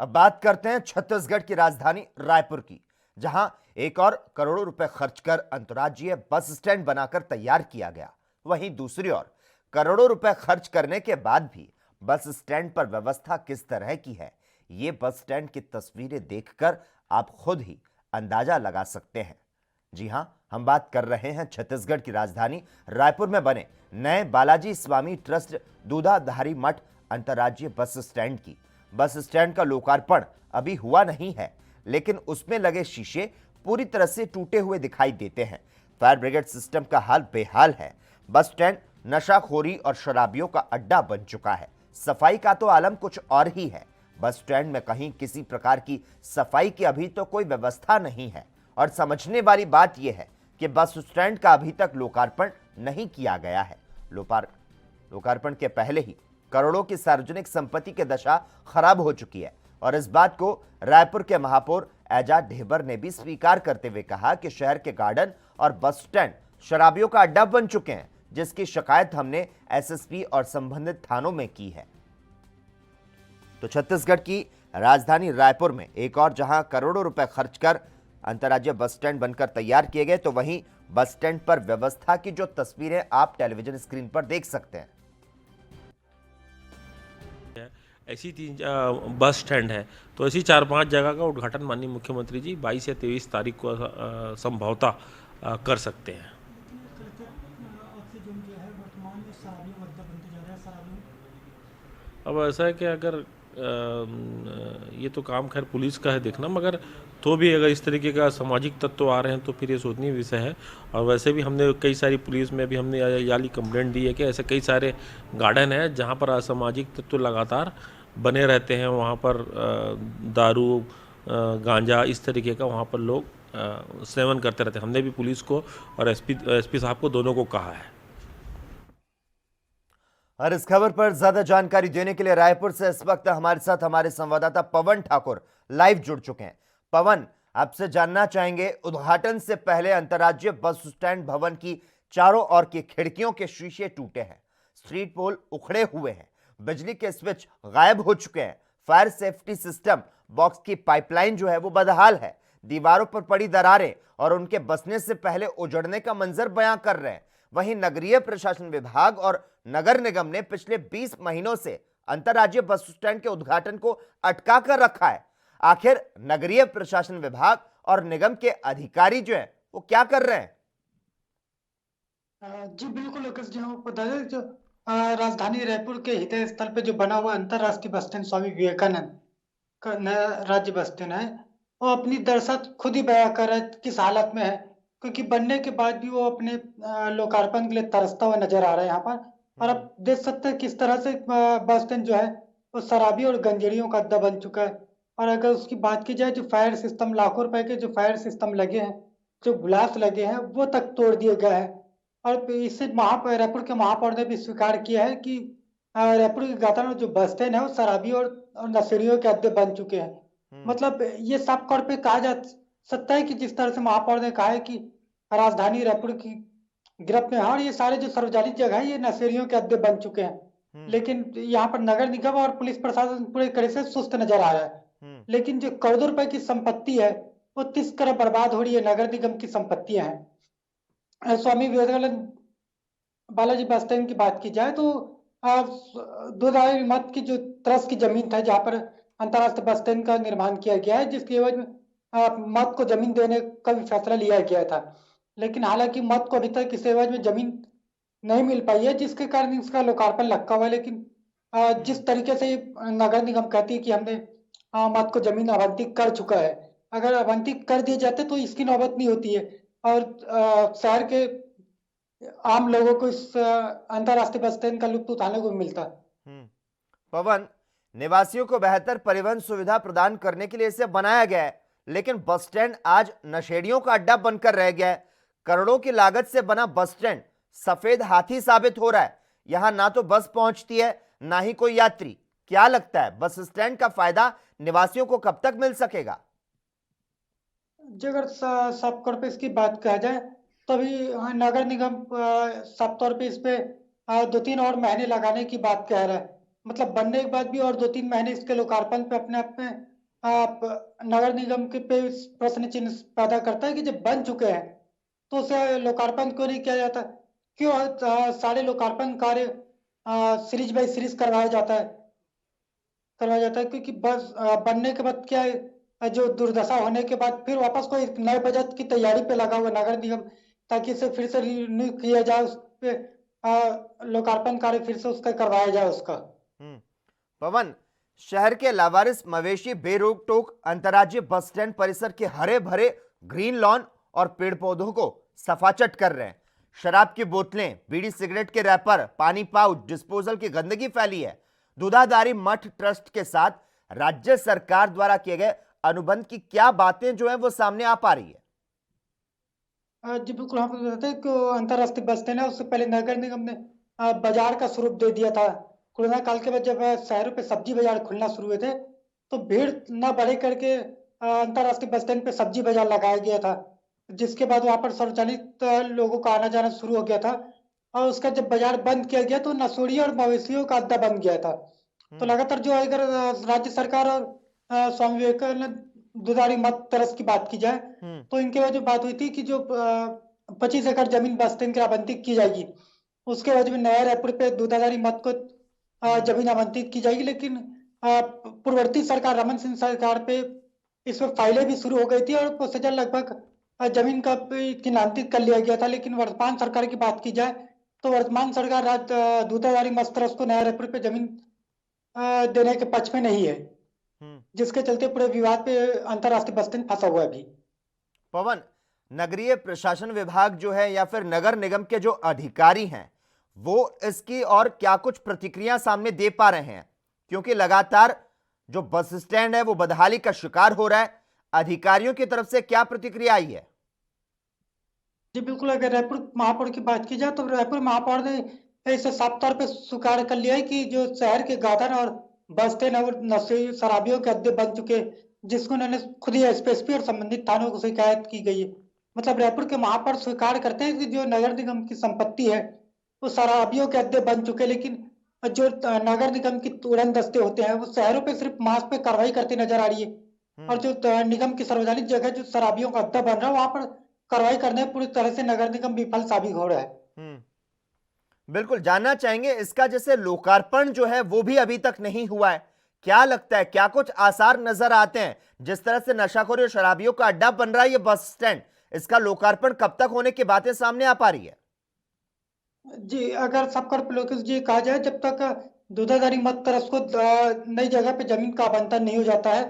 अब बात करते हैं छत्तीसगढ़ की राजधानी रायपुर की, जहां एक और करोड़ों रुपए खर्च कर अंतर्राज्यीय बस स्टैंड बनाकर तैयार किया गया। वहीं दूसरी ओर करोड़ों रुपए खर्च करने के बाद भी बस स्टैंड पर व्यवस्था किस तरह की है, ये बस स्टैंड की तस्वीरें देखकर आप खुद ही अंदाजा लगा सकते हैं। जी हां, हम बात कर रहे हैं छत्तीसगढ़ की राजधानी रायपुर में बने नए बालाजी स्वामी ट्रस्ट दूधाधारी मठ अंतर्राज्यीय बस स्टैंड की। बस स्टैंड का लोकार्पण अभी हुआ नहीं है, लेकिन उसमें लगे शीशे पूरी तरह से टूटे हुए दिखाई देते हैं। फायर ब्रिगेड सिस्टम का हाल बेहाल है। बस स्टैंड नशाखोरी और शराबियों का अड्डा बन चुका है। सफाई का तो आलम कुछ और ही है। बस स्टैंड में कहीं किसी प्रकार की सफाई की अभी तो कोई व्यवस्था नहीं है। और समझने वाली बात यह है कि बस स्टैंड का अभी तक लोकार्पण नहीं किया गया है। लोकार्पण के पहले ही करोड़ों की सार्वजनिक संपत्ति की दशा खराब हो चुकी है। और इस बात को रायपुर के महापौर एजाज ढेबर ने भी स्वीकार करते हुए कहा कि शहर के गार्डन और बस स्टैंड शराबियों का अड्डा बन चुके हैं, जिसकी शिकायत हमने एसएसपी और संबंधित थानों में की है। तो छत्तीसगढ़ की राजधानी रायपुर में एक और जहां करोड़ों रुपए खर्च कर अंतर्राज्यीय बस स्टैंड बनकर तैयार किए गए, तो वहीं बस स्टैंड पर व्यवस्था की जो तस्वीरें आप टेलीविजन स्क्रीन पर देख सकते हैं। ऐसी बस स्टैंड है, तो ऐसी 4-5 जगह का उद्घाटन माननीय मुख्यमंत्री जी 22 या 23 तारीख को संभवतः कर सकते हैं। अब ऐसा है कि अगर ये तो काम खैर पुलिस का है देखना, मगर तो भी अगर इस तरीके का सामाजिक तत्व आ रहे हैं तो फिर ये सोचनीय विषय है। और वैसे भी हमने कई सारी पुलिस में भी हमने याली कंप्लेंट दी है कि ऐसे कई सारे गार्डन हैं जहाँ पर असामाजिक तत्व लगातार बने रहते हैं। वहाँ पर दारू, गांजा, इस तरीके का वहाँ पर लोग सेवन करते रहते हैं। हमने भी पुलिस को और एसपी साहब को दोनों को कहा है। और इस खबर पर ज्यादा जानकारी देने के लिए रायपुर से इस वक्त हमारे साथ हमारे संवाददाता पवन ठाकुर लाइव जुड़ चुके हैं। पवन, आपसे जानना चाहेंगे, उद्घाटन से पहले अंतर्राज्यीय बस स्टैंड भवन की चारों ओर की खिड़कियों के शीशे टूटे हैं, स्ट्रीट पोल उखड़े हुए हैं, बिजली के स्विच गायब हो चुके हैं, फायर सेफ्टी सिस्टम बॉक्स की पाइपलाइन जो है वो बदहाल है, दीवारों पर पड़ी दरारें और उनके बसने से पहले उजड़ने का मंजर बयां कर रहे हैं। वहीं नगरीय प्रशासन विभाग और नगर निगम ने पिछले 20 महीनों से अंतर्राज्यीय बस स्टैंड के उद्घाटन को अटका कर रखा है। आखिर नगरीय प्रशासन विभाग और निगम के अधिकारी जो हैं वो क्या कर रहे हैं? जी बिल्कुल लोकेश जी, हम बता दें जो राजधानी रायपुर के हृदय स्थल पे जो बना हुआ अंतरराष्ट्रीय बस स्टैंड स्वामी विवेकानंद का नया राज्य बस स्टैंड है, वो अपनी दरअसल खुद ही बयां कर रहा है किस हालत में है, क्योंकि बनने के बाद भी वो अपने लोकार्पण के लिए तरसता हुआ नजर आ रहा है यहाँ पर। और आप देख सकते हैं किस तरह से बस स्टैंड जो है वो शराबी और गंजेड़ियों का अड्डा बन चुका है। और अगर उसकी बात की जाए, जो फायर सिस्टम, लाखों रुपए के जो फायर सिस्टम लगे हैं, जो ग्लास लगे हैं, वो तक तोड़ दिए गए हैं। और इससे रायपुर के महापौर ने भी स्वीकार किया है कि रायपुर के गाता में जो बस स्टैंड है वो शराबी और नशेड़ियों के अड्डे बन चुके हैं। मतलब ये साफ तौर पे कहा जा सकता है कि जिस तरह से महापौर ने कहा है कि राजधानी रायपुर की गिरफ्त में है और ये सारे जो सार्वजनिक जगह है ये नशेड़ियों के अड्डे बन चुके हैं। लेकिन यहाँ पर नगर निगम और पुलिस प्रशासन पूरे तरह से सुस्त नजर आ रहा है। लेकिन जो करोड़ों रुपए की संपत्ति है वो किस तरह बर्बाद हो रही है, नगर निगम की संपत्तियां हैं। स्वामी विवेकानंद बालाजी बस स्टैंड की बात की जाए तो दूधाधारी मठ की जो ट्रस्ट की जमीन था जहाँ पर अंतरराष्ट्रीय बस स्टैंड का निर्माण किया गया है, जिसके एवज में मठ को जमीन देने का भी फैसला लिया गया था। लेकिन हालांकि मठ को अभी तक इस एवज में जमीन नहीं मिल पाई है, जिसके कारण इसका लोकार्पण लटका हुआ है। लेकिन जिस तरीके से नगर निगम कहती है कि हमने मठ को जमीन आवंटित कर चुका है, अगर आवंटित कर दिए जाते तो इसकी नौबत नहीं होती है और शहर के आम लोगों को इस अंतरराष्ट्रीय बस स्टैंड का लुत्फ उठाने को मिलता। पवन, निवासियों को बेहतर परिवहन सुविधा प्रदान करने के लिए इसे बनाया गया है, लेकिन बस स्टैंड आज नशेड़ियों का अड्डा बनकर रह गया है। करोड़ों की लागत से बना बस स्टैंड सफेद हाथी साबित हो रहा है। यहां ना तो बस पहुंचती है, ना ही कोई यात्री। क्या लगता है, बस स्टैंड का फायदा निवासियों को कब तक मिल सकेगा? जी अगर साफ तौर पे इसकी बात कहा जाए तो अभी नगर निगम साफ तौर पे इस पे 2-3 और महीने लगाने की बात कह रहा है। मतलब बनने के बाद भी और 2-3 महीने इसके लोकार्पण पे अपने आप में नगर निगम के पे प्रश्न चिन्ह पैदा करता है कि जब बन चुके हैं तो उसे लोकार्पण क्यों नहीं किया जाता, क्यों सारे लोकार्पण कार्य सीरीज बाय सीरीज करवाया जाता है, क्योंकि बस बनने के बाद क्या है, जो दुर्दशा होने के बाद फिर वापस कोई नए बजट की तैयारी पे लगा हुआ नगर निगम, ताकि इसे फिर से रिन्यू किया जाए, उस पे लोकार्पण कार्य फिर से उसका करवाया जाए उसका। पवन, शहर के लावारिस मवेशी बेरोक टोक अंतर्राज्यीय बस स्टैंड परिसर के हरे भरे ग्रीन लॉन और पेड़ पौधों को सफाचट कर रहे हैं। शराब की बोतलें, बीड़ी सिगरेट के रैपर, पानी पाउच, डिस्पोजल की गंदगी फैली है। दूधाधारी मठ ट्रस्ट के साथ राज्य सरकार द्वारा किए गए अनुबंध की क्या बातें जो है वो सामने आ पा रही है? जी बिल्कुल, हम बताते हैं कि अंतर्राष्ट्रीय बस स्टैंड है, उससे पहले नगर निगम ने बाजार का स्वरूप दे दिया था। कोरोना काल के बाद जब शहरों पे सब्जी बाजार खुलना शुरू हुए थे, तो भीड़ न बढ़े करके अंतर्राष्ट्रीय बस स्टैंड पे सब्जी बाजार लगाया गया था, जिसके बाद वहां पर स्वचालित लोगों का आना जाना शुरू हो गया था। और उसका जब बाजार बंद किया गया तो नशोड़ियों और मवेशियों का अड्डा बन गया था। तो लगातार जो अगर राज्य सरकार और स्वामी विवेकानंद दुधारी मठ ट्रस्ट की बात की जाए, तो इनके बाद जो बात हुई थी कि जो 25 एकड़ जमीन बस स्टैंड की आवंटित की जाएगी, उसके बाद में नया रायपुर पे दूधाधारी मठ को जमीन आवंटित की जाएगी। लेकिन पूर्ववर्ती सरकार रमन सिंह सरकार पे इसमें फाइलें भी शुरू हो गई थी और प्रोसीजर लगभग जमीन का चिन्हांकित कर लिया गया था। लेकिन वर्तमान सरकार की बात की जाए तो वर्तमान सरकार दूधाधारी मठ ट्रस्ट को नया रायपुर पे जमीन देने के पक्ष में नहीं है, जिसके चलते पूरे विवाद पे अंतर्राष्ट्रीय बस स्टैंड फंसा हुआ है अभी। पवन, नगरीय प्रशासन विभाग जो है या फिर नगर निगम के जो अधिकारी हैं वो इसकी और क्या कुछ प्रतिक्रिया सामने दे पा रहे हैं? क्योंकि लगातार जो बस स्टैंड है वो बदहाली का शिकार हो रहा है। अधिकारियों की तरफ से क्या प्रतिक्रिया आई है? जी बिल्कुल, अगर रायपुर महापौर की बात की जाए तो रायपुर महापौर ने इसे साफ तौर पे स्वीकार कर लिया है कि जो शहर के गार्डन और बस स्टैंड और नशे शराबियों के अड्डे बन चुके, जिसको उन्होंने खुद ही एसपी और संबंधित थानों को शिकायत की गई है। मतलब रायपुर के महापौर स्वीकार करते हैं कि जो नगर निगम की संपत्ति है वो शराबियों के अड्डे बन चुके, लेकिन जो नगर निगम की उड़न दस्ते होते हैं वो शहरों पे सिर्फ मास पे कार्रवाई करती नजर आ रही है। और जो निगम की सार्वजनिक जगह जो शराबियों का अड्डा बन रहा है वहां पर कार्रवाई करने में पूरी तरह से नगर निगम विफल साबित हो रहा है। बिल्कुल, जानना चाहेंगे इसका जैसे लोकार्पण जो है वो भी अभी तक नहीं हुआ है। क्या लगता है, क्या कुछ आसार नजर आते हैं? जिस तरह से नशाखोरी और शराबियों का अड्डा बन रहा है ये बस स्टैंड, इसका लोकार्पण कब तक होने की बातें सामने आ पा रही है? जी, अगर सबकर लोकेश जी कहा जाए, जब तक दूधाधारी मठ ट्रस्ट को नई जगह पे जमीन का आवंटन नहीं हो जाता है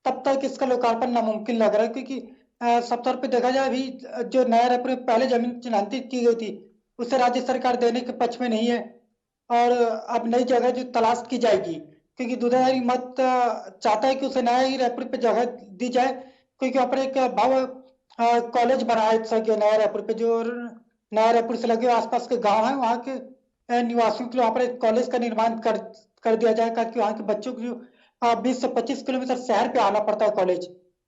तब तक इसका लोकार्पण नामुमकिन लग रहा है, क्योंकि सब तौर पे देखा जाए अभी जो नया रायपुर में पहले जमीन चिन्हांकित की गई थी उसे राज्य सरकार देने के पक्ष में नहीं है। और अब नई जगह जो तलाश की जाएगी, क्योंकि दूधाधारी मठ चाहता है कि उसे नया ही रायपुर पे जगह दी जाए, क्योंकि वहाँ पर एक भव्य कॉलेज बनाया सके नया रायपुर पे। जो नया रायपुर से लगे आसपास के गांव हैं वहाँ के निवासियों के लिए वहाँ पर एक कॉलेज का निर्माण कर दिया जाए, ताकि वहाँ के बच्चों को जो 20 से 25 किलोमीटर शहर पे आना पड़ता है कॉलेज,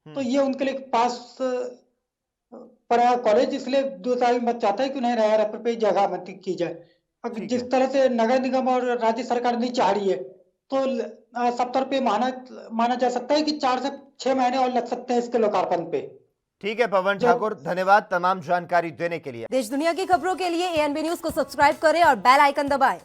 तो ये उनके लिए पास पड़ा कॉलेज, इसलिए दूधाधारी मठ चाहता है कि उन्हें नया रायपुर पे जगह आवंटित की जाए। अब जिस तरह से नगर निगम और राज्य सरकार नहीं चाह रही है, तो सब तौर पे माना जा सकता है कि 4 से 6 महीने और लग सकते हैं इसके लोकार्पण पे। ठीक है पवन ठाकुर, धन्यवाद तमाम जानकारी देने के लिए। देश दुनिया की खबरों के लिए एएनबी न्यूज को सब्सक्राइब करें और बेल आइकन दबाएं।